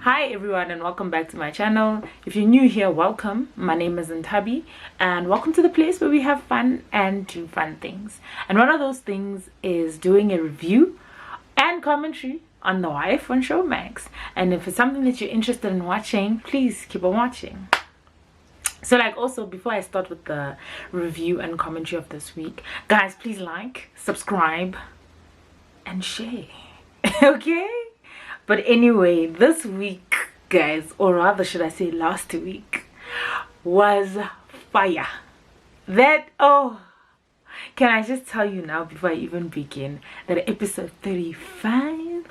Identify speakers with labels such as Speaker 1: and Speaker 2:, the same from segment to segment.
Speaker 1: Hi everyone and welcome back to my channel. If you're new here, welcome. My name is Nthabi and welcome to the place where we have fun and do fun things. And one of those things is doing a review and commentary on The Wife on Showmax. And if it's something that you're interested in watching, please keep on watching. So also before I start with the review and commentary of this week, guys, please like, subscribe and share. Okay? But anyway, this week, guys, or rather should I say last week, was fire. Can I just tell you now before I even begin that episode 35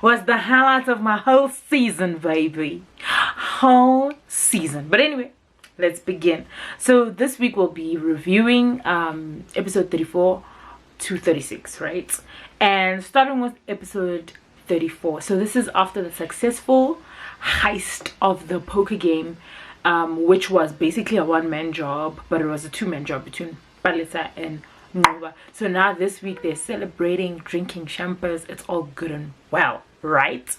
Speaker 1: was the highlight of my whole season, baby. Whole season. But anyway, let's begin. So this week we'll be reviewing episode 34 to 36, right? And starting with episode 34. So this is after the successful heist of the poker game, which was basically a one-man job, but it was a two-man job between Palesa and Nqoba. So now this week they're celebrating, drinking champers. It's all good and well, right?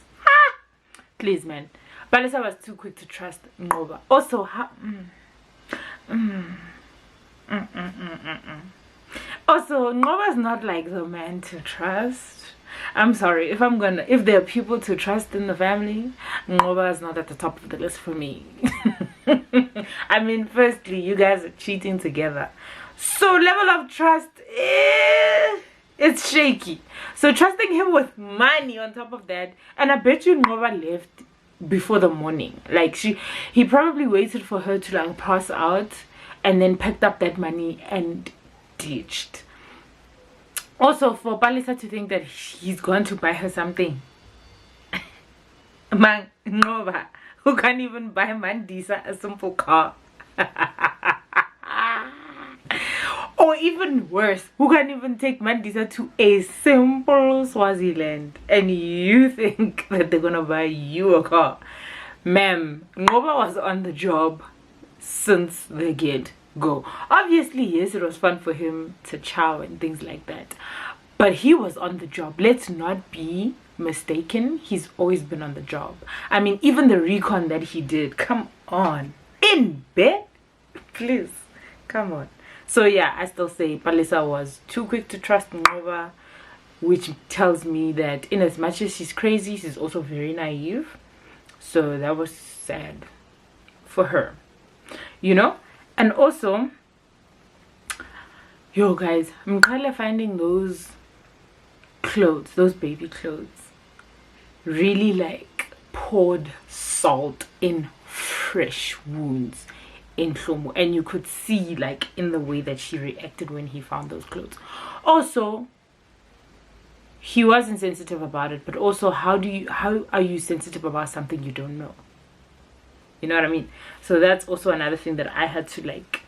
Speaker 1: Please, man. Palesa was too quick to trust Nqoba. Also, also, Nqoba's not like the man to trust. I'm sorry, if there are people to trust in the family, Nqoba is not at the top of the list for me. I mean, firstly, you guys are cheating together, so level of trust, it's shaky. So trusting him with money on top of that, and I bet you Nqoba left before the morning. Like he probably waited for her to like pass out and then picked up that money and ditched. Also, for Palesa to think that he's going to buy her something. Man, Nqoba, who can't even buy Mandisa a simple car. Or even worse, who can't even take Mandisa to a simple Swaziland. And you think that they're going to buy you a car. Ma'am, Nqoba was on the job since the get-go. Obviously, yes, it was fun for him to chow and things like that, but he was on the job. Let's not be mistaken, he's always been on the job. I mean, even the recon that he did, come on, in bed, please, come on. So yeah, I still say Palesa was too quick to trust Nqoba, which tells me that in as much as she's crazy, she's also very naive. So that was sad for her, you know. And also, yo guys, I'm kind of finding those clothes, those baby clothes, really like poured salt in fresh wounds in Hlomo. And you could see like in the way that she reacted when he found those clothes. Also, he wasn't sensitive about it, but also how are you sensitive about something you don't know? You know what I mean? So that's also another thing that I had to like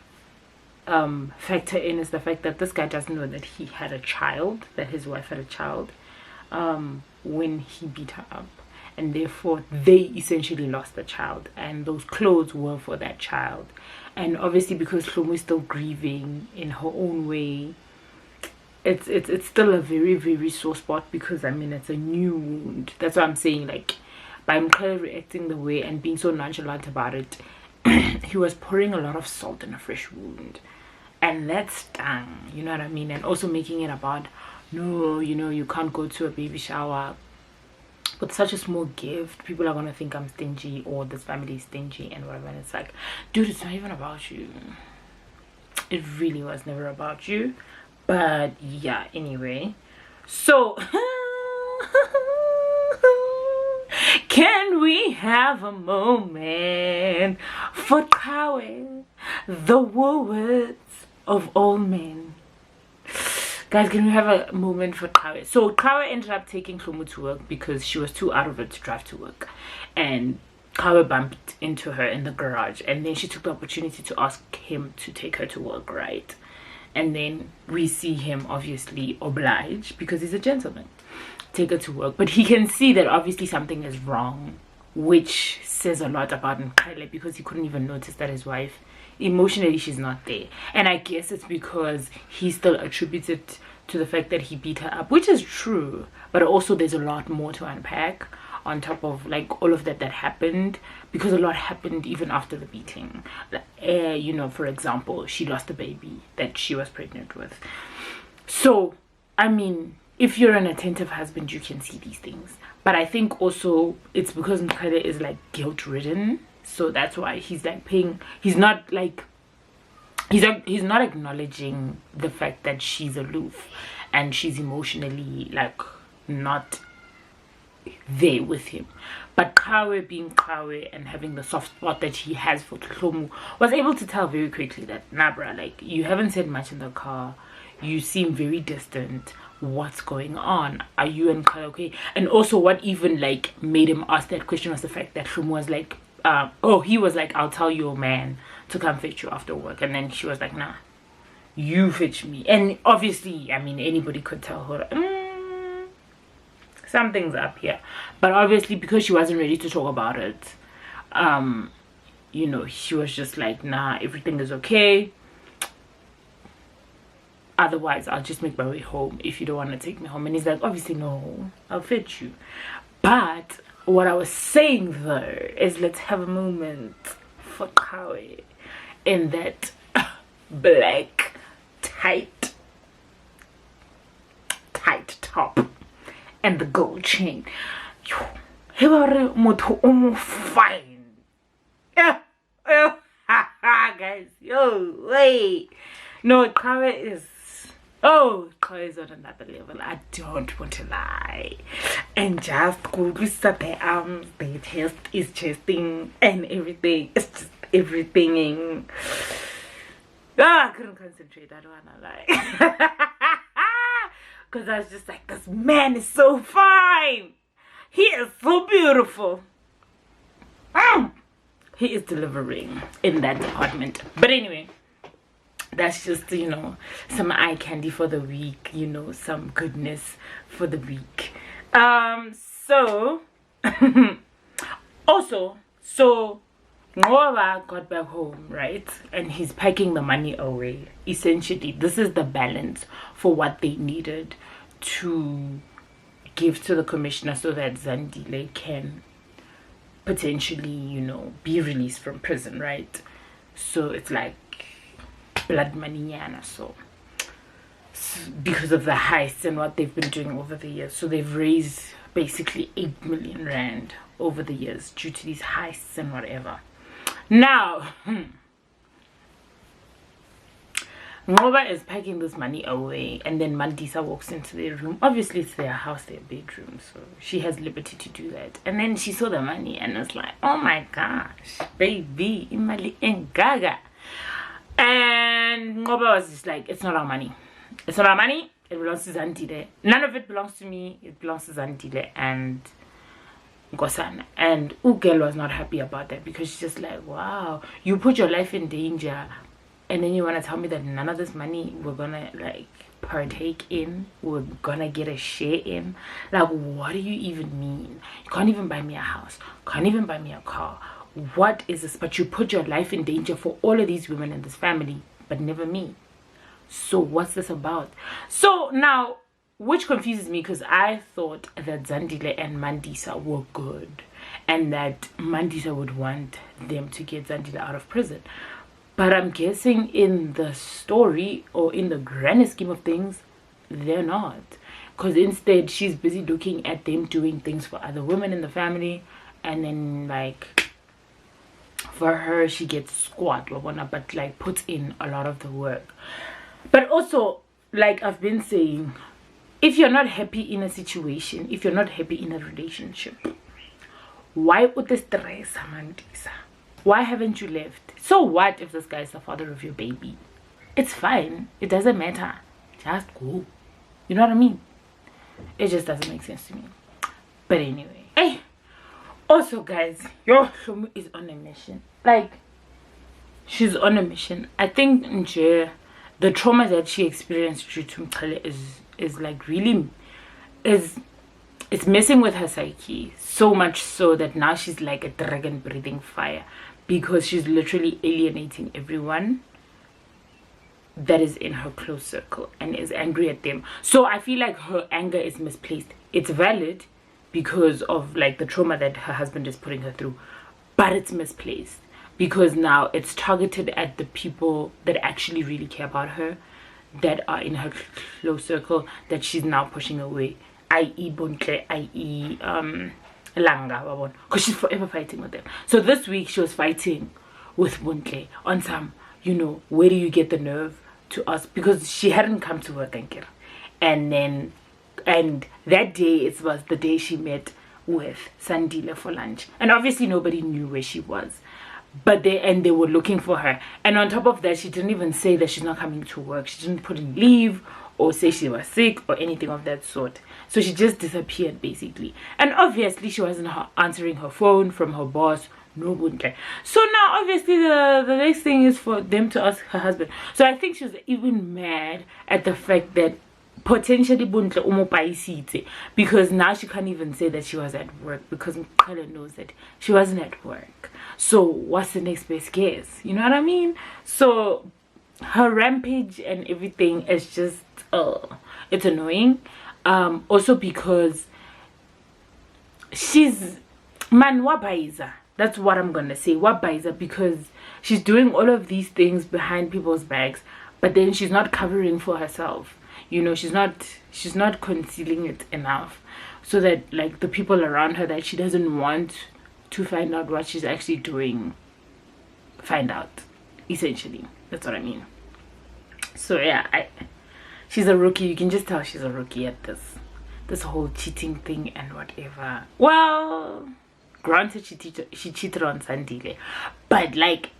Speaker 1: factor in, is the fact that this guy doesn't know that he had a child, that his wife had a child when he beat her up, and therefore they essentially lost the child, and those clothes were for that child. And obviously because Hlomo is still grieving in her own way, it's still a very, very sore spot, because I mean it's a new wound. That's what I'm saying, like by Mkhele reacting the way and being so nonchalant about it, he was pouring a lot of salt in a fresh wound, and that stung, you know what I mean? And also making it about, no, you know, you can't go to a baby shower with such a small gift, people are gonna think I'm stingy, or this family is stingy and whatever. And it's like, dude, it's not even about you. It really was never about you. But yeah, anyway, so can we have a moment for Kawe, the Woolworths of all men? Guys, can we have a moment for Kawe? So Kawe ended up taking Hlomo to work because she was too out of it to drive to work, and Kawe bumped into her in the garage, and then she took the opportunity to ask him to take her to work, right? And then we see him obviously oblige, because he's a gentleman, take her to work. But he can see that obviously something is wrong, which says a lot about Mkhele, because he couldn't even notice that his wife, emotionally, she's not there. And I guess it's because he still attributed to the fact that he beat her up, which is true, but also there's a lot more to unpack on top of like all of that happened, because a lot happened even after the beating. You know, for example, she lost a baby that she was pregnant with. So I mean, if you're an attentive husband, you can see these things. But I think also it's because Nthabi is like guilt ridden, so that's why he's like paying. He's not like he's not acknowledging the fact that she's aloof and she's emotionally like not there with him. But Kawe, being Kawe and having the soft spot that he has for Tlomu, was able to tell very quickly that, nah bruh, like, you haven't said much in the car, you seem very distant, what's going on, are you and Kyle okay? And also what even like made him ask that question was the fact that Tlomu was like, he was like, I'll tell your man to come fetch you after work. And then she was like, nah, you fetch me. And obviously, I mean, anybody could tell her, something's up here. But obviously, because she wasn't ready to talk about it, you know, she was just like, nah, everything is okay, otherwise I'll just make my way home if you don't want to take me home. And he's like, obviously no, I'll fetch you. But what I was saying though is, let's have a moment for Kawe in that black tight top and the gold chain. He was fine. Yeah, guys, yo, wait. No, Kawe is, Kawe is on another level. I don't want to lie. And just go to the arms, the chest is chesting and everything. It's just everything. I couldn't concentrate, I don't wanna lie. Because I was just like, this man is so fine. He is so beautiful. He is delivering in that department. But anyway, that's just, you know, some eye candy for the week, you know, some goodness for the week. So also, so Ngoba got back home, right? And he's packing the money away. Essentially, this is the balance for what they needed to give to the commissioner so that Zandile can potentially, you know, be released from prison, right? So it's like blood money, yana. So because of the heists and what they've been doing over the years, so they've raised basically 8 million rand over the years due to these heists and whatever. Now Ngoba is packing this money away, and then Mandisa walks into their room. Obviously it's their house, their bedroom, so she has liberty to do that. And then she saw the money and was like, oh my gosh, baby, imali engaga. And Ngoba was just like, it's not our money, it's not our money, it belongs to Zandile. None of it belongs to me, it belongs to Zandile and Nkosana. And Ugel was not happy about that, because she's just like, wow, you put your life in danger and then you want to tell me that none of this money we're gonna like partake in, we're gonna get a share in? Like, what do you even mean? You can't even buy me a house, can't even buy me a car. What is this? But you put your life in danger for all of these women in this family, but never me. So what's this about? So now, which confuses me, because I thought that Zandile and Mandisa were good and that Mandisa would want them to get Zandile out of prison. But I'm guessing in the story, or in the grand scheme of things, they're not. Because instead, she's busy looking at them doing things for other women in the family. And then, like, for her, she gets squat, but, like, puts in a lot of the work. But also, like I've been saying, if you're not happy in a situation, if you're not happy in a relationship, why would the stress, Mandisa? Why haven't you left? So what if this guy is the father of your baby? It's fine. It doesn't matter. Just go. You know what I mean? It just doesn't make sense to me. But anyway. Hey. Also, guys, your Shomu is on a mission. Like, she's on a mission. I think the trauma that she experienced due to Mkale is like really it's messing with her psyche, so much so that now she's like a dragon breathing fire, because she's literally alienating everyone that is in her close circle and is angry at them. So I feel like her anger is misplaced. It's valid, because of like the trauma that her husband is putting her through, but it's misplaced because now it's targeted at the people that actually really care about her, that are in her close circle, that she's now pushing away, i.e. Bontle, i.e. Langa, because she's forever fighting with them. So this week she was fighting with Bontle on some, you know, where do you get the nerve to ask, because she hadn't come to work, and that day, it was the day she met with Sandile for lunch, and obviously nobody knew where she was, but they were looking for her. And on top of that, she didn't even say that she's not coming to work. She didn't put in leave or say she was sick or anything of that sort. So she just disappeared basically, and obviously she wasn't answering her phone from her boss. No buntle. So now obviously the next thing is for them to ask her husband. So I think she was even mad at the fact that potentially buntle umopaisite, because now she can't even say that she was at work, because Mkhala knows that she wasn't at work. So what's the next best guess? You know what I mean? So her rampage and everything is just it's annoying. Also because she's man wabaiza. That's what I'm gonna say, wabaiza, because she's doing all of these things behind people's backs, but then she's not covering for herself. You know, she's not concealing it enough, so that like the people around her that she doesn't want to find out what she's actually doing find out, essentially. That's what I mean. So yeah, she's a rookie. You can just tell she's a rookie at this whole cheating thing and whatever. Well, granted, she cheated on Sandile, but like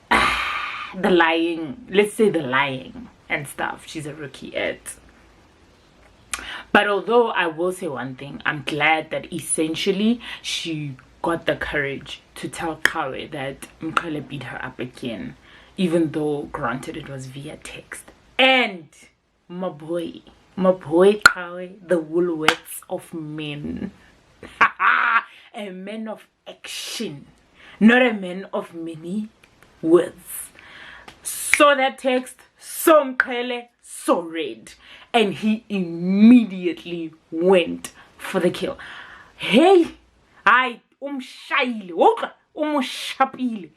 Speaker 1: the lying, let's say the lying and stuff, she's a rookie at. But although I will say one thing, I'm glad that essentially she got the courage to tell Kawe that Mkhala beat her up again, even though granted it was via text. And my boy Kawe, the Woolworths of men. A man of action, not a man of many words. Saw that text, so Mkhala, so red, and he immediately went for the kill. Hey, umshayile, umushapile,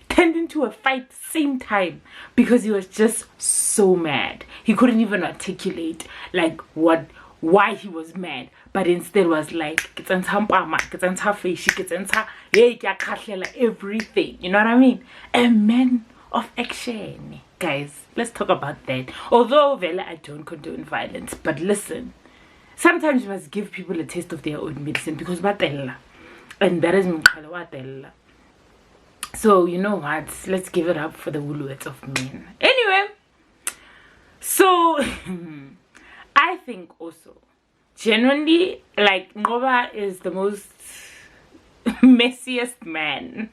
Speaker 1: turned into a fight same time, because he was just so mad. He couldn't even articulate like why he was mad, but instead was like everything. You know what I mean? A man of action. Guys, let's talk about that. Although Vela, I don't condone violence, but listen, sometimes you must give people a taste of their own medicine, because batella, and that is Mkhala watella. So you know what, let's give it up for the Woolworths of men. Anyway, so I think also genuinely, like, Ngoba is the most messiest man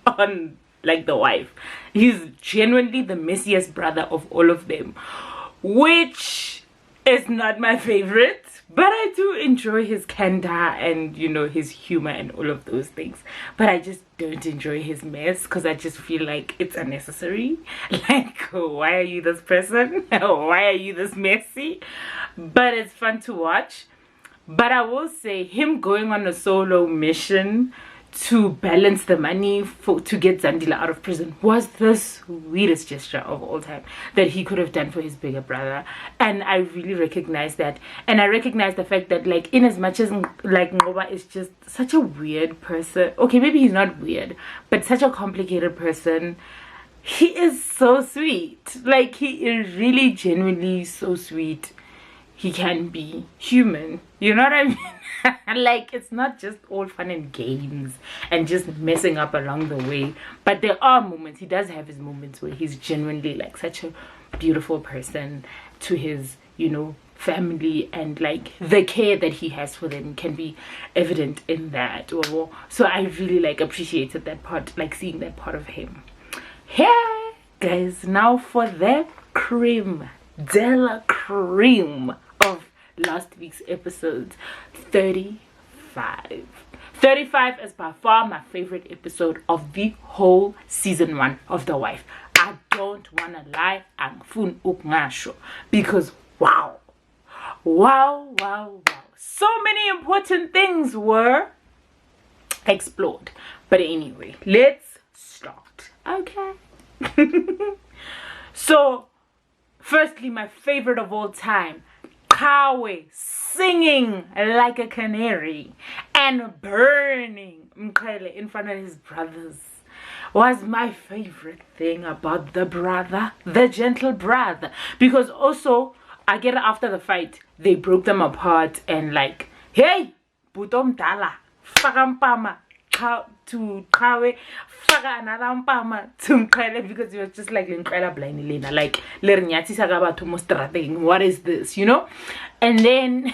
Speaker 1: on like the wife. He's genuinely the messiest brother of all of them, which is not my favorite, but I do enjoy his candor and, you know, his humor and all of those things. But I just don't enjoy his mess, because I just feel like it's unnecessary. Like, why are you this person? Why are you this messy? But it's fun to watch. But I will say, him going on a solo mission to balance the money to get Zandila out of prison was the sweetest gesture of all time that he could have done for his bigger brother. And I really recognize that, and I recognize the fact that, like, in as much as like Ngoba is just such a weird person, okay, maybe he's not weird, but such a complicated person, he is so sweet. Like, he is really genuinely so sweet. He can be human, you know what I mean? Like, it's not just all fun and games and just messing up along the way, but there are moments, he does have his moments where he's genuinely like such a beautiful person to his, you know, family, and like the care that he has for them can be evident in that. So I really like appreciated that part, like seeing that part of him. Yeah, guys, now for the cream de la cream of last week's episodes. 35 is by far my favorite episode of the whole season 1 of The Wife. I don't want to lie, I'm fun ukngasho, because wow. so many important things were explored. But anyway, let's start. Okay. So, firstly, my favorite of all time, Kawe singing like a canary and burning Mkhele in front of his brothers was my favorite thing about the brother, the gentle brother. Because also, I get after the fight, they broke them apart and like, hey, Nthabi Ndala, fakampama to Kawe, faka another mpama to Mkhele, because he was just like Lenkrela blind Lena, like Lernyati Sagaba to Mostrateng. What is this, you know? And then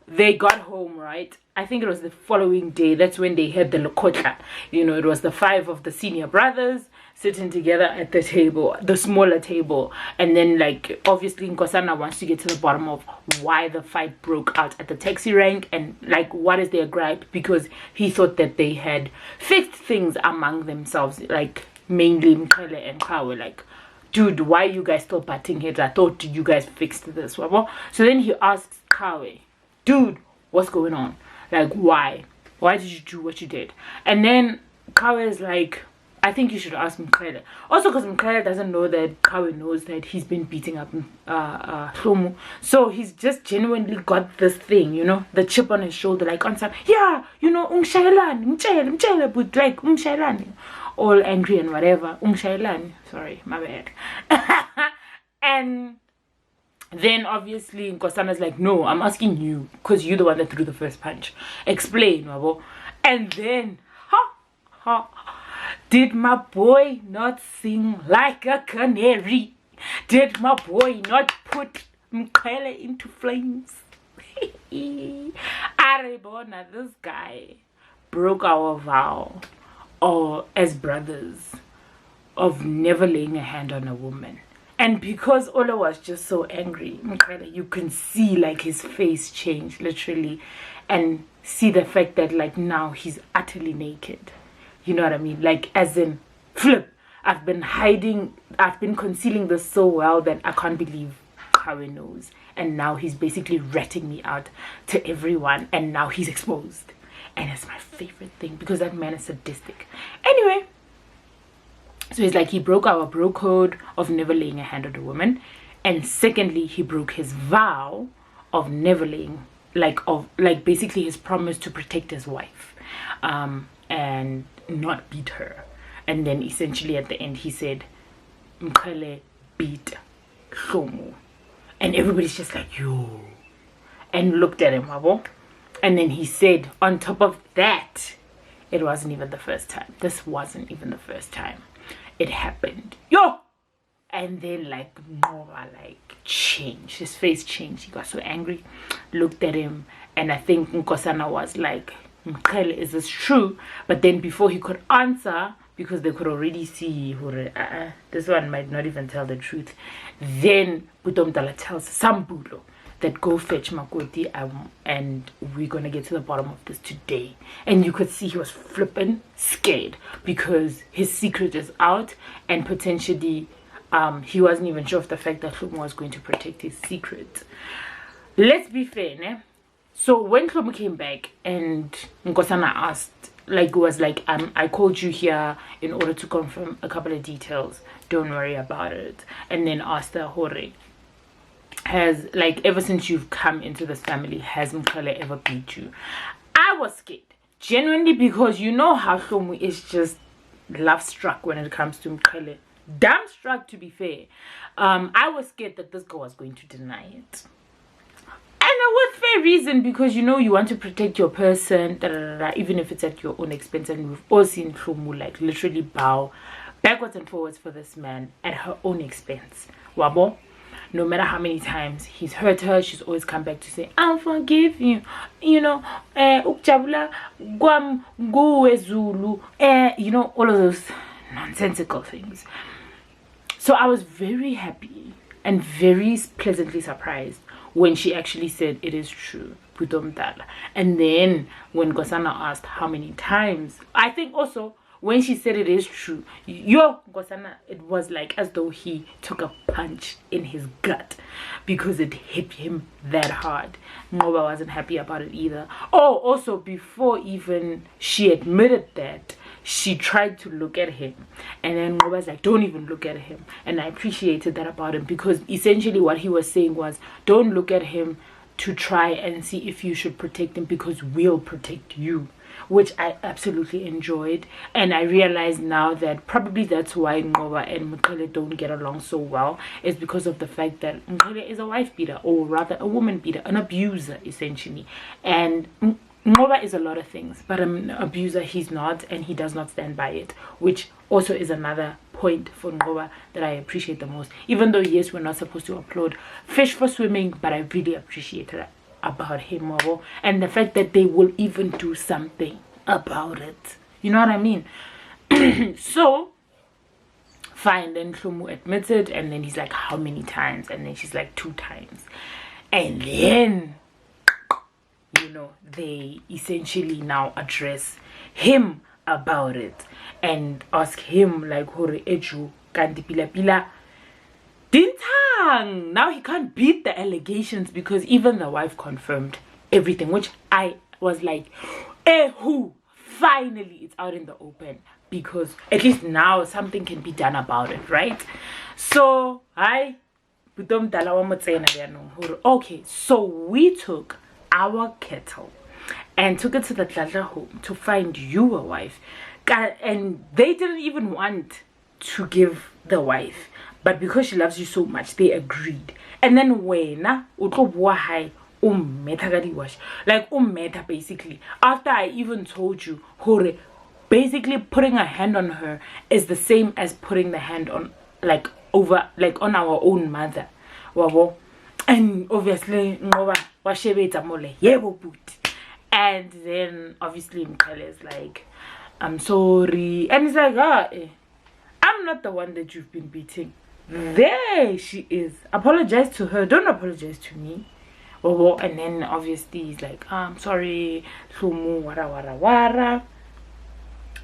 Speaker 1: they got home, right? I think it was the following day. That's when they had the lokotla. You know, it was the 5 of the senior brothers sitting together at the table, the smaller table. And then, like, obviously Nkosana wants to get to the bottom of why the fight broke out at the taxi rank and, like, what is their gripe, because he thought that they had fixed things among themselves, like, mainly Mkhele and Kawe, like, dude, why are you guys still butting heads? I thought you guys fixed this. So then he asks Kawe, dude, what's going on? Like, why did you do what you did? And then Kawe is like, I think you should ask Mkhele. Also, because Mkhele doesn't know that Kawe knows that he's been beating up Hlomu. So he's just genuinely got this thing, you know, the chip on his shoulder, like on time. Yeah, you know, mchele, but like umshayelani, all angry and whatever. Sorry, my bad. And then obviously Nkosana's like, no, I'm asking you, because you're the one that threw the first punch. Explain, Wabo. And then, did my boy not sing like a canary? Did my boy not put Mkhele into flames? Aribona, this guy broke our vow, or as brothers, of never laying a hand on a woman. And because Ola was just so angry, Mkhele, you can see like his face change literally, and see the fact that like now he's utterly naked. You know what I mean? Like, as in, flip, I've been concealing this so well that I can't believe Kawe knows. And now he's basically ratting me out to everyone, and now he's exposed. And it's my favorite thing, because that man is sadistic. Anyway, so he's like, he broke our bro code of never laying a hand on a woman. And secondly, he broke his vow of never laying, basically his promise to protect his wife. And not beat her. And then essentially at the end he said, Mkhele beat Hlomu. And everybody's just like, yo, and looked at him, Wabo. And then he said, on top of that, it wasn't even the first time. This wasn't even the first time. It happened. Yo! And then like Nova changed. His face changed. He got so angry, looked at him, and I think Nkosana was like, Mkhele, is this true? But then before he could answer, because they could already see this one might not even tell the truth, then Nthabi Ndala tells Sambulo that go fetch Makoti, and we're gonna get to the bottom of this today. And you could see he was flipping scared, because his secret is out, and potentially he wasn't even sure of the fact that Hlomu was going to protect his secret. Let's be fair, ne? So when Hlomu came back and Nkosana asked, I called you here in order to confirm a couple of details, don't worry about it. And then asked her, Hore, has, ever since you've come into this family, has Mkhele ever beat you? I was scared, genuinely, because you know how Hlomu is just love struck when it comes to Mkhele. Damn struck, to be fair. I was scared that this girl was going to deny it. And with fair reason, because you know you want to protect your person, even if it's at your own expense. And we've all seen Hlomu literally bow backwards and forwards for this man at her own expense. Wabo, no matter how many times he's hurt her, she's always come back to say, I'll forgive you. You know, ukjabula gwam nguwe Zulu. You know, all of those nonsensical things. So I was very happy and very pleasantly surprised when she actually said it is true, Nthabi Ndala. And then when Nkosana asked how many times, I think also when she said it is true, yo, Nkosana, it was like as though he took a punch in his gut because it hit him that hard. Ngoba wasn't happy about it either. Oh, also, before even she admitted that, she tried to look at him, and then Ngoba's like, don't even look at him. And I appreciated that about him, because essentially what he was saying was, don't look at him to try and see if you should protect him, because we'll protect you, which I absolutely enjoyed. And I realize now that probably that's why Ngoba and Mqele don't get along so well, is because of the fact that Mqele is a wife beater, or rather a woman beater, an abuser essentially. And Ngoba is a lot of things, but an abuser he's not, and he does not stand by it, which also is another point for Ngoba that I appreciate the most. Even though, yes, we're not supposed to applaud fish for swimming, but I really appreciate that about him, and the fact that they will even do something about it. You know what I mean? So, fine, then Hlomu admits it, and then he's like, how many times? And then she's like, 2 times. And then, you know, they essentially now address him about it and ask him like, hore eju kanti pila pila dintang. Now he can't beat the allegations, because even the wife confirmed everything, which I was like, who finally it's out in the open, because at least now something can be done about it, right? So okay, so we took our kettle and took it to the Dladla home to find you a wife, and they didn't even want to give the wife, but because she loves you so much, they agreed. And then wena like basically, after I even told you, hore, basically putting a hand on her is the same as putting the hand on on our own mother, wabo. And obviously ngoba washebetsa mole yebo but, and then obviously Mqele is like, I'm sorry, and it's like, I'm not the one that you've been beating. There she is, apologize to her, don't apologize to me. And then obviously he's like, I'm sorry Hlomu, wara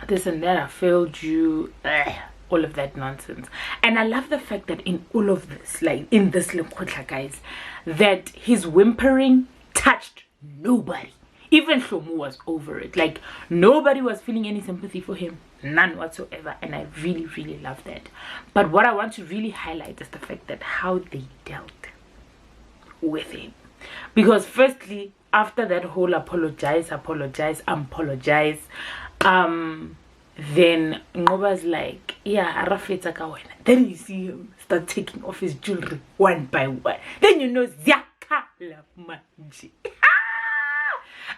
Speaker 1: this and that, I failed you, all of that nonsense. And I love the fact that in all of this, like in this Lekotla, guys, that his whimpering touched nobody. Even Hlomu was over it. Like nobody was feeling any sympathy for him, none whatsoever. And I really, really love that. But what I want to really highlight is the fact that how they dealt with him. Because firstly, after that whole apologize, then Ngoba's like, yeah, arafetsa ka wena. Then you see him start taking off his jewelry one by one. Then you know, Ziakala manje.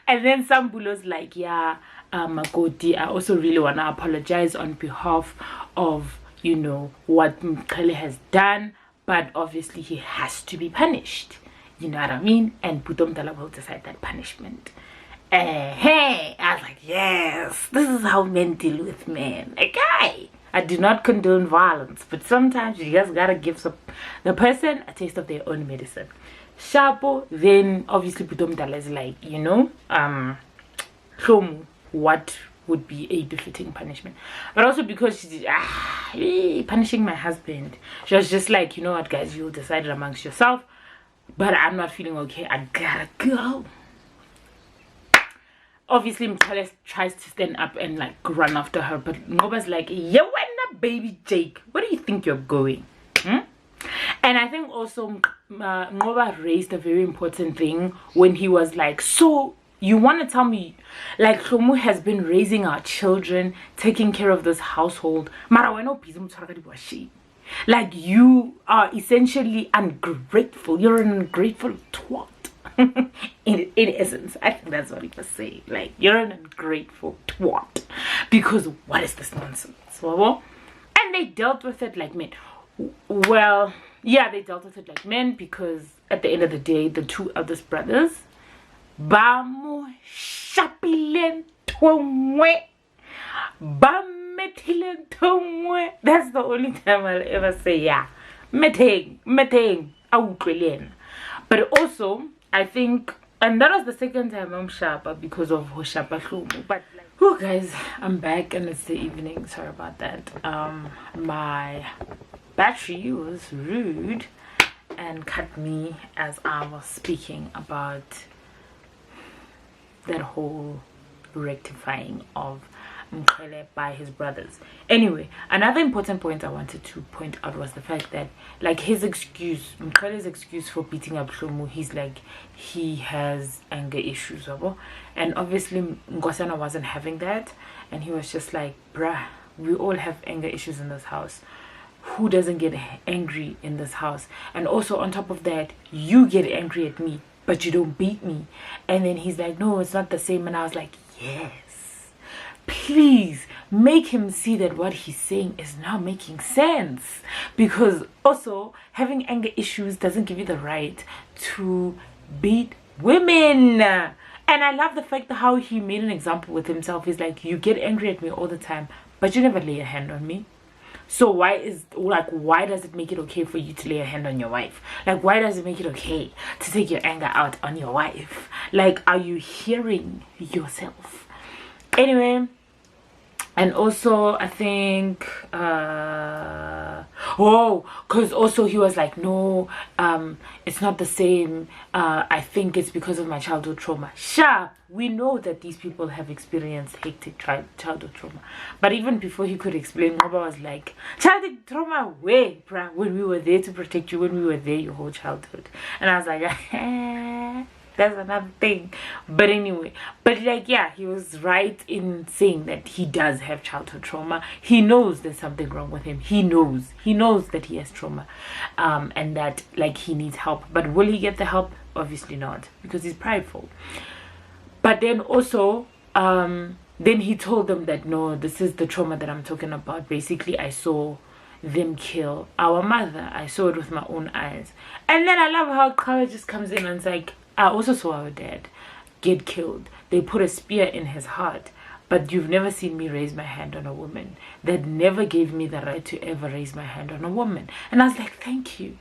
Speaker 1: And then Sambulo's like, yeah, Makoti, I also really want to apologize on behalf of, you know, what Mqele has done, but obviously he has to be punished. You know what I mean? And Nthabi Ndala will decide that punishment. Hey, I was like, yes, this is how men deal with men. Okay, I do not condone violence, but sometimes you just gotta give the person a taste of their own medicine. Shapo, then obviously Nthabi Ndala is like, you know, Hlomu, what would be a befitting punishment? But also because she's punishing my husband, she was just like, you know what, guys, you'll decide it amongst yourself, but I'm not feeling okay, I gotta go. Obviously Mqele tries to stand up and like run after her, but Ngoba's like, yeah, when baby Jake, where do you think you're going? And I think also Ngoba raised a very important thing when he was like, so you want to tell me like Hlomu has been raising our children, taking care of this household, like you are essentially ungrateful, you're an ungrateful twat. in essence, I think that's what he was saying. Like, you're an ungrateful twat, because what is this nonsense? And they dealt with it like men. Well, yeah, they dealt with it like men, because at the end of the day, the two eldest brothers, Bamo Shapilen Tongwe, Bametilen Tongwe. That's the only time I'll ever say, yeah, meteng, outwelen. But also, I think And that was the second time I'm sharper because of Hoshapa Hlumu. But like, oh guys, I'm back and it's the evening. Sorry about that. My battery was rude and cut me as I was speaking about that whole rectifying of Mkhele by his brothers. Anyway, another important point I wanted to point out was the fact that, like, his excuse, Mkhele's excuse for beating up Hlumu, he's like, he has anger issues, and obviously Ngosana wasn't having that, and he was just like, bruh, we all have anger issues in this house. Who doesn't get angry in this house? And also on top of that, you get angry at me, but you don't beat me. And then he's like, no, it's not the same. And I was like, yes, please make him see that what he's saying is now making sense. Because also having anger issues doesn't give you the right to beat women. And I love the fact that how he made an example with himself. He's like, you get angry at me all the time, but you never lay a hand on me. So why does it make it okay for you to lay a hand on your wife? Like, why does it make it okay to take your anger out on your wife? Like, are you hearing yourself? Anyway, and also I think because also he was like, no, it's not the same. I think it's because of my childhood trauma. Sharp, we know that these people have experienced hectic childhood trauma, but even before he could explain, Baba was like, childhood trauma, way, bruh, when we were there to protect you, when we were there your whole childhood. And I was like, that's another thing. But anyway, but like, yeah, he was right in saying that he does have childhood trauma. He knows there's something wrong with him. He knows that he has trauma, and that, like, he needs help. But will he get the help? Obviously not, because he's prideful. But then also, then he told them that, no, this is the trauma that I'm talking about. Basically, I saw them kill our mother. I saw it with my own eyes. And then I love how Kawa just comes in and it's like, I also saw our dad get killed. They put a spear in his heart. But you've never seen me raise my hand on a woman. That never gave me the right to ever raise my hand on a woman. And I was like, thank you.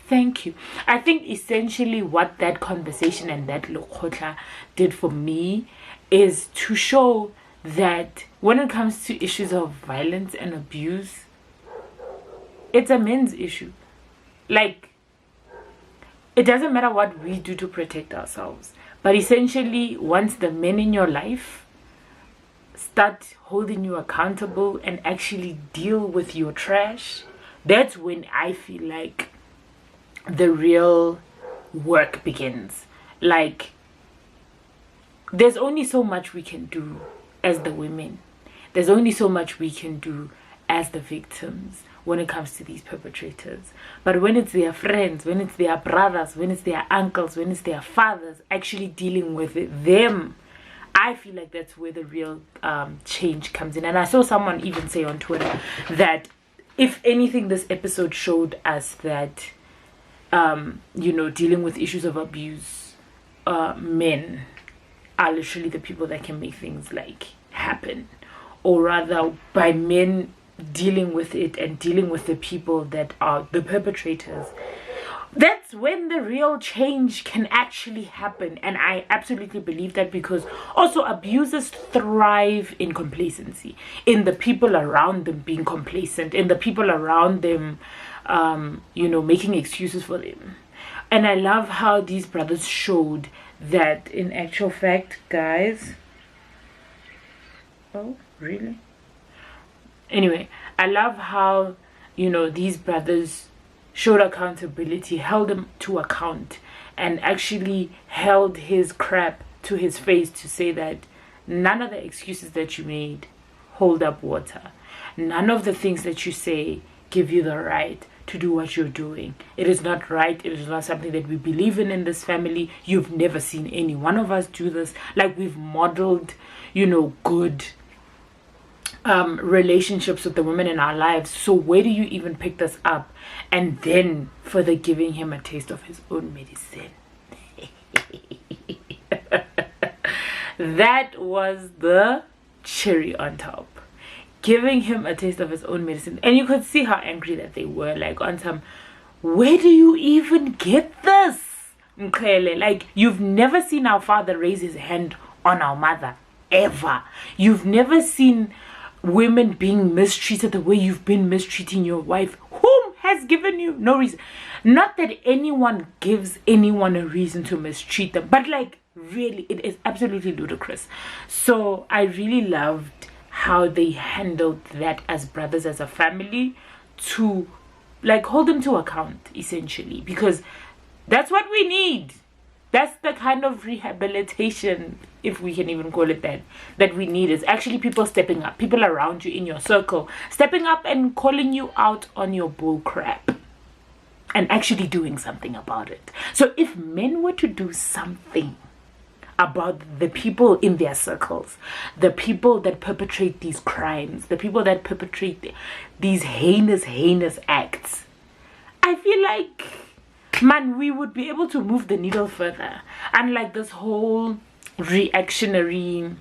Speaker 1: Thank you. I think essentially what that conversation and that Lokotla did for me is to show that when it comes to issues of violence and abuse, it's a men's issue. Like, it doesn't matter what we do to protect ourselves. But essentially, once the men in your life start holding you accountable and actually deal with your trash, that's when I feel like the real work begins. Like, there's only so much we can do as the women. There's only so much we can do as the victims when it comes to these perpetrators. But when it's their friends, when it's their brothers, when it's their uncles, when it's their fathers actually dealing with them, I feel like that's where the real change comes in. And I saw someone even say on Twitter that if anything, this episode showed us that dealing with issues of abuse, men are literally the people that can make things like happen. Or rather, by men dealing with it and dealing with the people that are the perpetrators, that's when the real change can actually happen. And I absolutely believe that, because also abusers thrive in complacency, in the people around them being complacent, in the people around them making excuses for them. And I love how these brothers showed that in actual fact, guys. Oh, really? Anyway, I love how, these brothers showed accountability, held him to account, and actually held his crap to his face to say that none of the excuses that you made hold up water. None of the things that you say give you the right to do what you're doing. It is not right. It is not something that we believe in this family. You've never seen any one of us do this. Like, we've modeled, good relationships with the women in our lives. So where do you even pick this up? And then further giving him a taste of his own medicine. That was the cherry on top. Giving him a taste of his own medicine. And you could see how angry that they were. Like, on some, where do you even get this? Mkhele, like, you've never seen our father raise his hand on our mother, ever. You've never seen women being mistreated the way you've been mistreating your wife. Whom has given you no reason? Not that anyone gives anyone a reason to mistreat them, but like, really, it is absolutely ludicrous. So I really loved how they handled that as brothers, as a family, to like hold them to account, essentially, because that's what we need. That's the kind of rehabilitation, if we can even call it that, that we need. Is actually people stepping up, people around you in your circle stepping up and calling you out on your bull crap and actually doing something about it. So if men were to do something about the people in their circles, the people that perpetrate these crimes, the people that perpetrate these heinous acts, I feel like, man, we would be able to move the needle further. Unlike this whole reactionary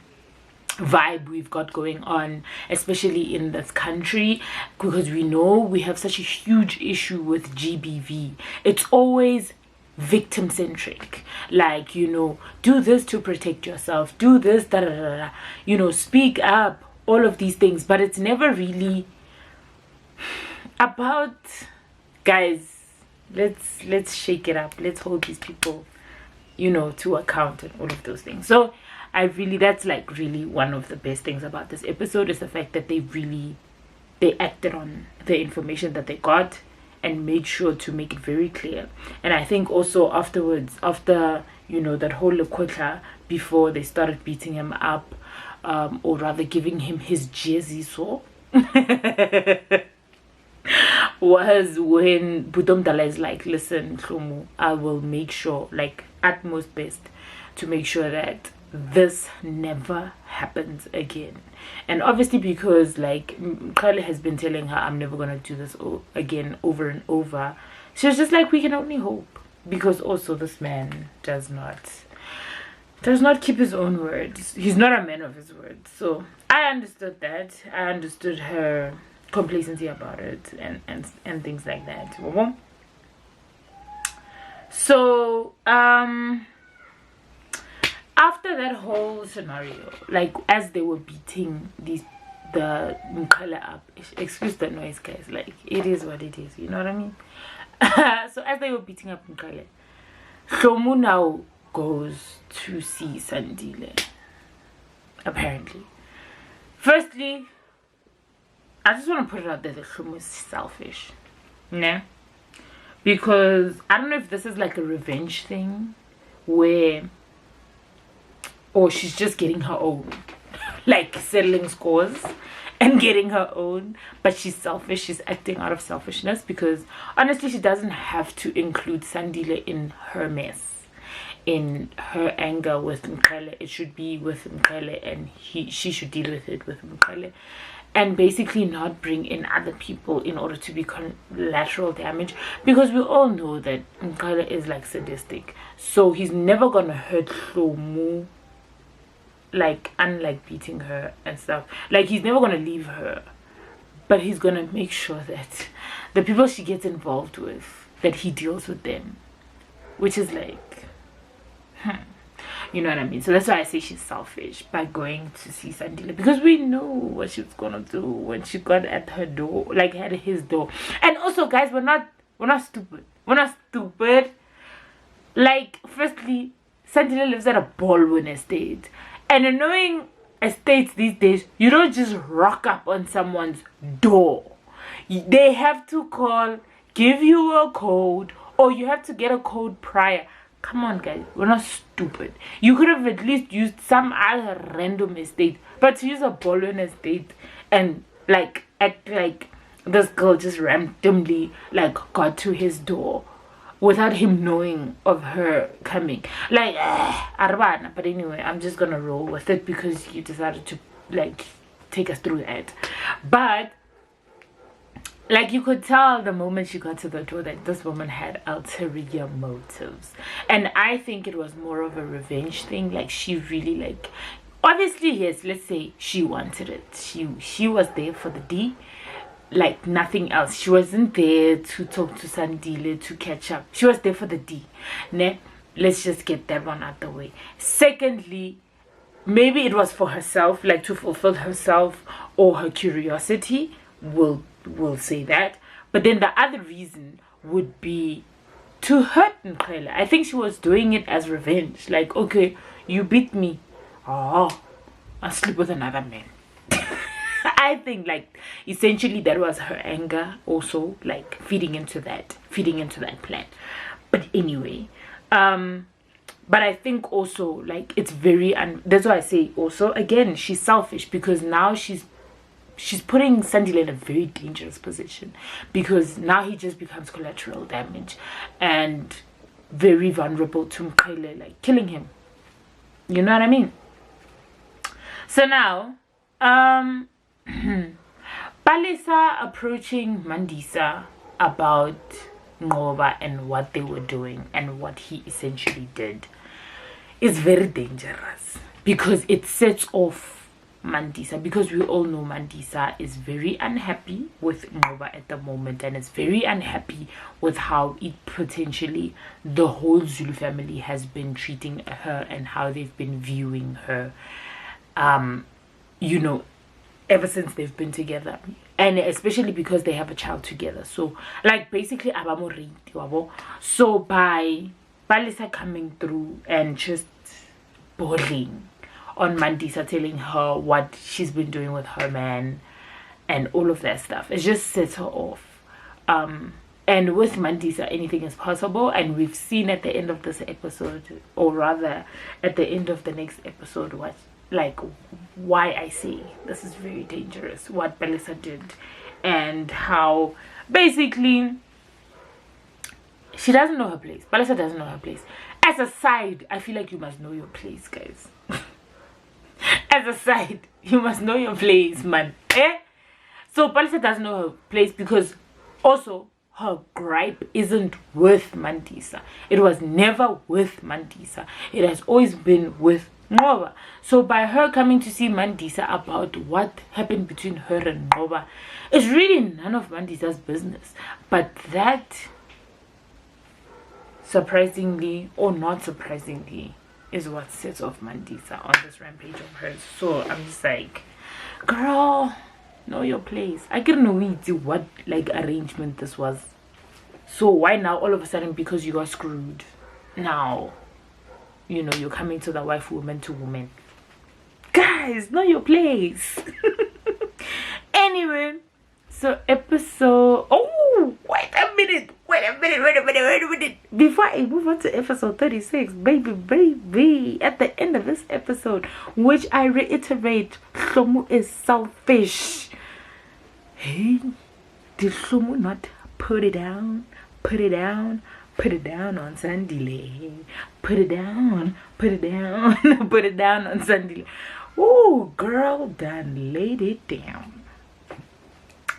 Speaker 1: vibe we've got going on, especially in this country, because we know we have such a huge issue with GBV. It's always victim centric, like, you know, do this to protect yourself, do this, da da da da, you know, speak up, all of these things, but it's never really about, guys, let's shake it up, let's hold these people, you know, to account and all of those things. So I really, that's like really one of the best things about this episode, is the fact that they acted on the information that they got and made sure to make it very clear. And I think also afterwards, after, you know, that whole lekotla, before they started beating him up, or rather giving him his jeziso, was when Nthabi Ndala is like, listen, Hlomu, I will make sure, like, utmost best to make sure that this never happens again. And obviously, because like Mkhele has been telling her, I'm never gonna do this again, over and over, she was just like, we can only hope, because also this man does not keep his own words. He's not a man of his words. So I understood that. I understood her complacency about it and things like that. So after that whole scenario, like, as they were beating the Mkhele up, excuse the noise, guys, like, it is what it is, you know what I mean? So as they were beating up Mkhele, Hlomu now goes to see Sandile, apparently. Firstly, I just want to put it out there that Hlomu is selfish, nah? Because I don't know if this is like a revenge thing, where, or she's just getting her own, like settling scores and getting her own, but she's selfish, she's acting out of selfishness, because honestly she doesn't have to include Sandile in her mess, in her anger with Mkhele. It should be with Mkhele, and she should deal with it with Mkhele, and basically not bring in other people in order to be collateral damage, because we all know that Mkhele is like sadistic, so he's never gonna hurt Hlomu, like, unlike beating her and stuff. Like, he's never gonna leave her, but he's gonna make sure that the people she gets involved with, that he deals with them, which is like, you know what I mean? So that's why I say she's selfish by going to see Sandile, because we know what she was gonna do when she got at her door, like at his door. And also, guys, we're not stupid. We're not stupid. Like, firstly, Sandile lives at a Baldwin estate, and knowing estates these days, you don't just rock up on someone's door. They have to call, give you a code, or you have to get a code prior. Come on, guys, we're not stupid. You could have at least used some other random estate, but to use a Baldwin estate and like act like this girl just randomly like got to his door without him knowing of her coming, like, Arvana. But anyway, I'm just gonna roll with it because you decided to like take us through that. But like, you could tell the moment she got to the door that this woman had ulterior motives, and I think it was more of a revenge thing. Like, she really, like, obviously, yes, let's say she wanted it, she was there for the D, like nothing else. She wasn't there to talk to Sandile, to catch up. She was there for the D, ne? let's just get that one out the way. Secondly, maybe it was for herself, like to fulfill herself or her curiosity. We'll say that. But then the other reason would be to hurt Nkele. I think she was doing it as revenge. Like, okay, you beat me. Oh, I'll sleep with another man. I think like essentially that was her anger also, like feeding into that plan. But anyway, but I think also like it's very, and that's why I say also again she's selfish, because now she's putting Sandile in a very dangerous position, because now he just becomes collateral damage and very vulnerable to Mkhele, like killing him. You know what I mean? So now, Palisa approaching Mandisa about Ngoba and what they were doing and what he essentially did is very dangerous, because it sets off Mandisa, because we all know Mandisa is very unhappy with Ngoba at the moment, and is very unhappy with how it potentially the whole Zulu family has been treating her and how they've been viewing her, you know, ever since they've been together, and especially because they have a child together. So like basically so by Palisa coming through and just boiling on Mandisa, telling her what she's been doing with her man and all of that stuff, it just sets her off. And with Mandisa anything is possible, and we've seen at the end of this episode, or rather at the end of the next episode, what like why I say this is very dangerous, what Palisa did, and how basically she doesn't know her place. Palisa doesn't know her place. As a side, I feel like you must know your place, guys. As a side, you must know your place, man. So Palisa doesn't know her place, because also her gripe isn't with Mandisa. It was never with Mandisa. It has always been with Ngoba. So by her coming to see Mandisa about what happened between her and Ngoba, it's really none of Mandisa's business. But that, surprisingly or not surprisingly, is what sets off Mandisa on this rampage of hers. So I'm just like, girl, know your place. I didn't know what like arrangement this was. So why now all of a sudden, because you got screwed, now you know you're coming to the wife woman to woman? Guys, know your place. Anyway, so episode, oh wait a minute, before I move on to episode 36, baby, at the end of this episode, which I reiterate, Hlomu is selfish. Hey, did Hlomu not put it down on Sandile? Put it down put it down on Sandile. Oh, girl done laid it down.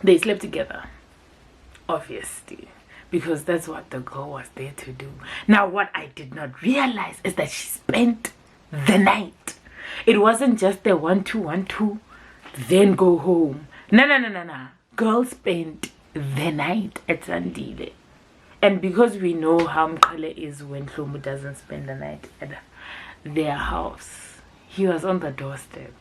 Speaker 1: They slept together, obviously, because that's what the girl was there to do. Now what I did not realize is that she spent the night. It wasn't just the 1-2-1-2 then go home. No. Girl spent the night at Sandile. And because we know how Mkhele is when Hlomu doesn't spend the night at their house, he was on the doorstep,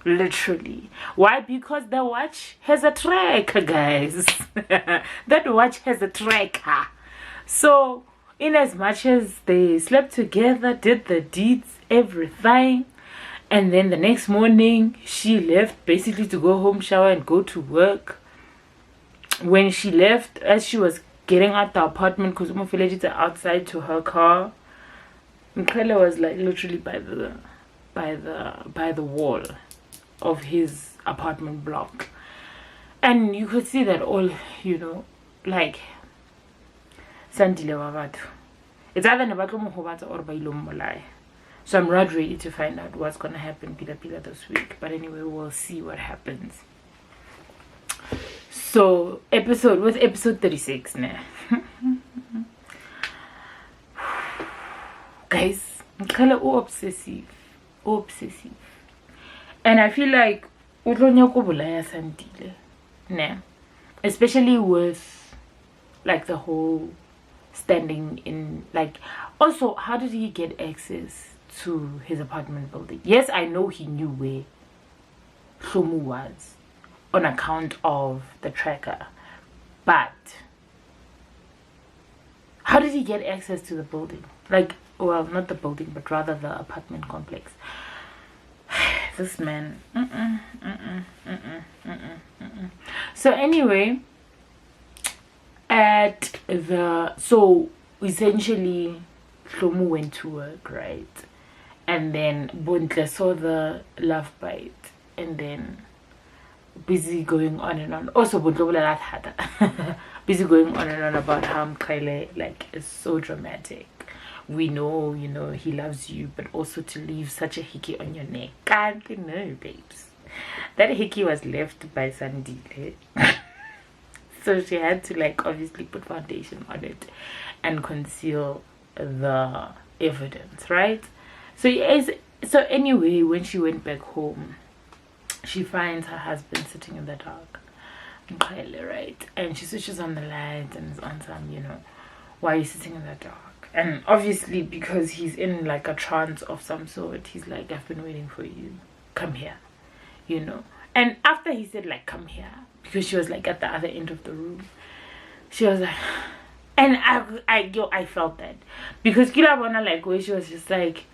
Speaker 1: literally. Why? Because the watch has a tracker, guys. That watch has a tracker. So in as much as they slept together, did the deeds, everything, and then the next morning she left basically to go home, shower and go to work. When she left, as she was getting out the apartment, because Umofeleji outside to her car, Mkhele was like literally by the wall of his apartment block, and you could see that all, you know, like Sandile Wabatu. It's either Nabatlo Mohobata or Bailum Molai. So I'm not ready to find out what's gonna happen Pila this week. But anyway, we'll see what happens. So episode 36 now. Guys, Mkhele obsessive. And I feel like Utlonyakobulaya Sandile. Nah. Especially with like the whole standing in, like, also, how did he get access to his apartment building? Yes, I know he knew where Hlomu was on account of the tracker, but how did he get access to the building? Like, well, not the building, but rather the apartment complex. This man. So anyway, so essentially Hlomu went to work, right? And then Bontle saw the love bite, and then busy going on and on. Also busy going on and on about how Mkele, like, is so dramatic. We know, you know, he loves you, but also to leave such a hickey on your neck. Can't know, babes. That hickey was left by Sandile. So she had to, like, obviously put foundation on it and conceal the evidence, right? So anyway, when she went back home, she finds her husband sitting in the dark, right? And she switches on the lights and is on some, you know, why are you sitting in the dark? And obviously, because he's in like a trance of some sort, he's like, I've been waiting for you, come here, you know. And after he said, like, come here, because she was like at the other end of the room, she was like, and I felt that, because Kilabona, like, where she was just like,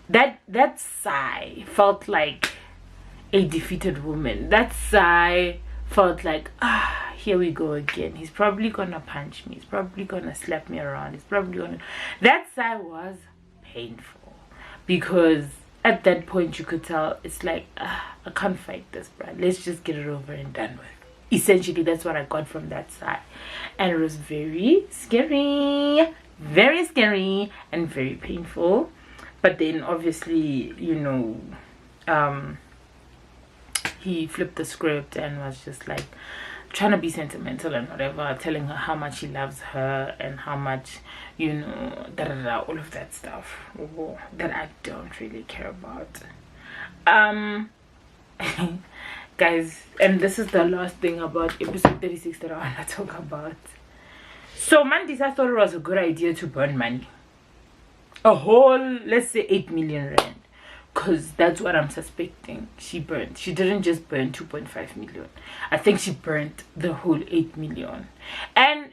Speaker 1: that sigh felt like a defeated woman. That sigh felt like, here we go again. He's probably gonna punch me. He's probably gonna slap me around. He's probably gonna... That sigh was painful, because at that point you could tell it's like, I can't fight this, bruh. Let's just get it over and done with. Essentially, that's what I got from that sigh. And it was very scary and very painful. But then obviously, you know, he flipped the script and was just like trying to be sentimental and whatever, telling her how much he loves her and how much, you know, all of that stuff that I don't really care about. Guys, and this is the last thing about episode 36 that I want to talk about. So Mandisa thought it was a good idea to burn money, a whole, let's say, 8 million rand, because that's what I'm suspecting she burned. She didn't just burn 2.5 million. I think she burnt the whole 8 million. And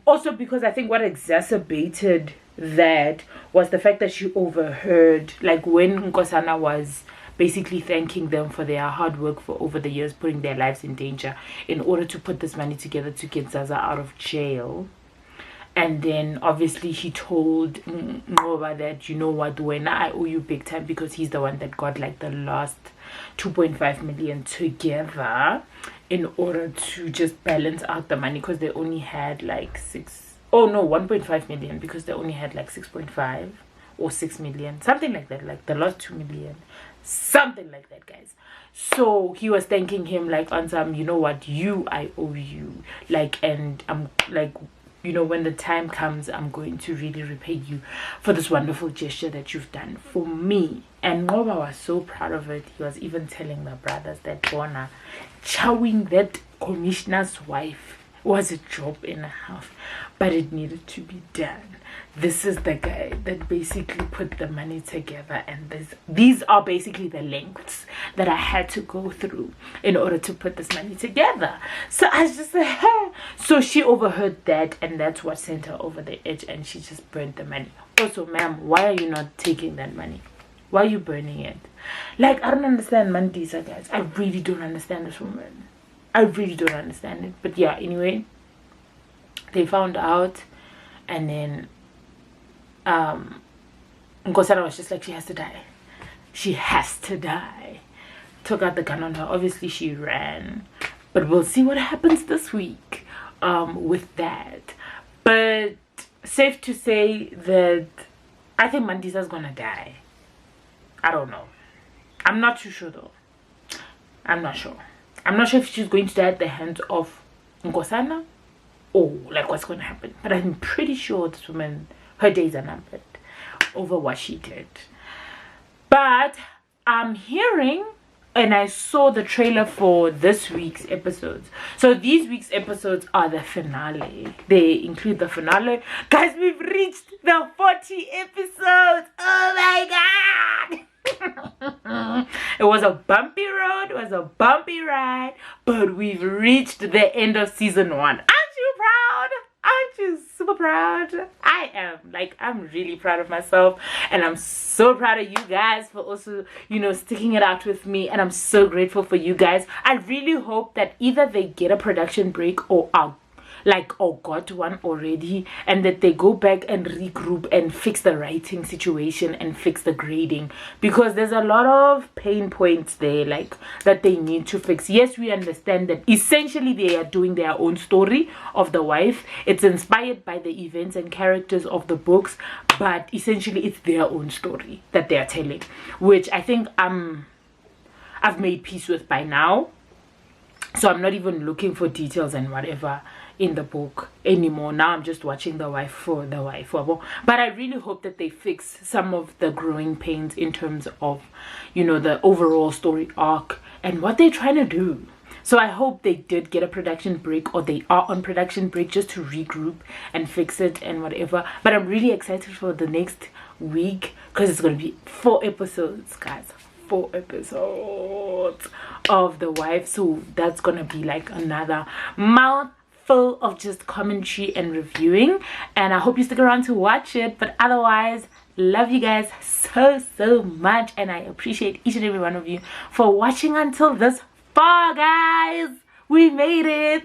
Speaker 1: also because I think what exacerbated that was the fact that she overheard, like, when Nkosana was basically thanking them for their hard work for over the years, putting their lives in danger in order to put this money together to get Zaza out of jail. And then obviously he told Ngoba that, you know what, when I owe you big time, because he's the one that got like the last 2.5 million together in order to just balance out the money, because they only had like 1.5 million, because they only had like 6.5 or 6 million, something like that, like the last 2 million, something like that, guys. So he was thanking him like on some, you know what, I owe you, like, and I'm like, you know, when the time comes, I'm going to really repay you for this wonderful gesture that you've done for me. And Ngoba was so proud of it. He was even telling the brothers that Bona chowing that commissioner's wife was a job and a half, but it needed to be done. This is the guy that basically put the money together, and these are basically the lengths that I had to go through in order to put this money together. So I was just like, hey. So she overheard that, and that's what sent her over the edge, and she just burned the money. Also, ma'am, why are you not taking that money? Why are you burning it? Like, I don't understand Mandisa, guys. I really don't understand this woman. I really don't understand it. But yeah, anyway, they found out, and then Nkosana was just like, she has to die. She has to die. Took out the gun on her. Obviously, she ran. But we'll see what happens this week with that. But safe to say that I think Mandisa's gonna die. I don't know. I'm not too sure though. I'm not sure. I'm not sure if she's going to die at the hands of Nkosana or like what's going to happen. But I'm pretty sure this woman, her days are numbered over what she did. But I'm hearing saw the trailer for this week's episodes. So these week's episodes are the finale. They include the finale. Guys, we've reached the 40 episodes. Oh my god. It was a bumpy road, it was a bumpy ride, but we've reached the end of season 1. Aren't you proud? Aren't you super proud? I am. Like, I'm really proud of myself, and I'm so proud of you guys for also, you know, sticking it out with me, and I'm so grateful for you guys. I really hope that either they get a production break or got one already, and that they go back and regroup and fix the writing situation and fix the grading, because there's a lot of pain points there, like, that they need to fix. Yes, we understand that essentially they are doing their own story of the wife. It's inspired by the events and characters of the books, but essentially it's their own story that they are telling, which I think I've made peace with by now. So I'm not even looking for details and whatever in the book anymore. Now I'm just watching the wife for the wife. But I really hope that they fix some of the growing pains in terms of, you know, the overall story arc and what they're trying to do. So I hope they did get a production break, or they are on production break, just to regroup and fix it and whatever. But I'm really excited for the next week, because it's going to be 4 episodes, guys. 4 episodes of the wife. So that's gonna be like another mouthful of just commentary and reviewing, and I hope you stick around to watch it. But otherwise, love you guys so much, and I appreciate each and every one of you for watching until this far, guys. We made it.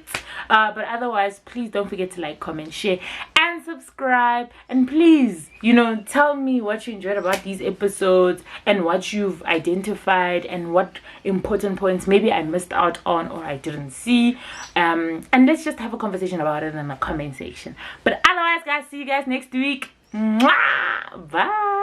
Speaker 1: But otherwise, please don't forget to like, comment, share, and subscribe. And please, you know, tell me what you enjoyed about these episodes, and what you've identified, and what important points maybe I missed out on or I didn't see. And let's just have a conversation about it in the comment section. But otherwise, guys, see you guys next week. Mwah! Bye.